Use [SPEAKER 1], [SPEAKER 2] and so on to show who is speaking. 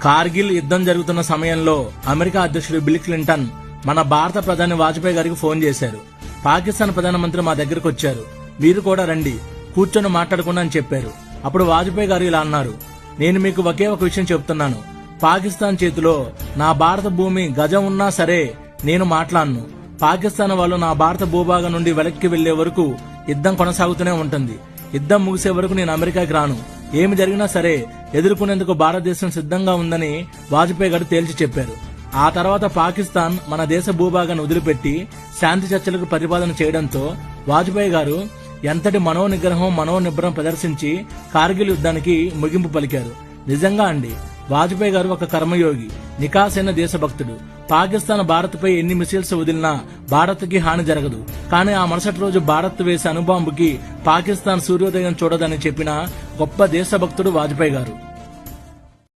[SPEAKER 1] కార్గిల్ యుద్ధం జరుగుతున్న సమయంలో అమెరికా అధ్యక్షుడు బిల్ క్లింటన్ మన భారత ప్రధాని వాజ్పేయి గారికి ఫోన్ చేశారు. పాకిస్తాన్ ప్రధానమంత్రి మా దగ్గరకు వచ్చారు, మీరు కూడా రండి, కూర్చొని మాట్లాడుకున్నా అని చెప్పారు. అప్పుడు వాజ్పేయి గారు ఇలా అన్నారు, నేను మీకు ఒకే ఒక విషయం చెప్తున్నాను, పాకిస్తాన్ చేతిలో నా భారత భూమి గజం ఉన్నా సరే నేను మాట్లాడను. పాకిస్తాన్ వాళ్ళు నా భారత భూభాగం నుండి వెనక్కి వెళ్లే వరకు యుద్ధం కొనసాగుతూనే ఉంటుంది. యుద్ధం ముగిసే వరకు నేను అమెరికాకి రాను. ఏమి జరిగినా సరే ఎదుర్కొనేందుకు భారతదేశం సిద్ధంగా ఉందని వాజ్పేయి గారు తేల్చి చెప్పారు. ఆ తర్వాత పాకిస్తాన్ మన దేశ భూభాగాన్ని వదిలిపెట్టి శాంతి చర్చలకు ప్రతిపాదన చేయడంతో వాజ్పేయి గారు ఎంతటి మనోనిగ్రహం మనోనిబ్బరం ప్రదర్శించి కార్గిల్ యుద్ధానికి ముగింపు పలికారు. నిజంగా అండి, వాజ్పేయి గారు ఒక కర్మయోగి, నికాసైన దేశభక్తుడు. పాకిస్తాన్ భారత్ పై ఎన్ని మిసైల్స్ వదిలినా భారత్ కి హాని జరగదు. కానీ ఆ మరుసటి రోజు భారత్ వేసే అణుబాంబుకి పాకిస్తాన్ సూర్యోదయం చూడదని చెప్పిన గొప్ప దేశభక్తుడు వాజ్పేయి గారు.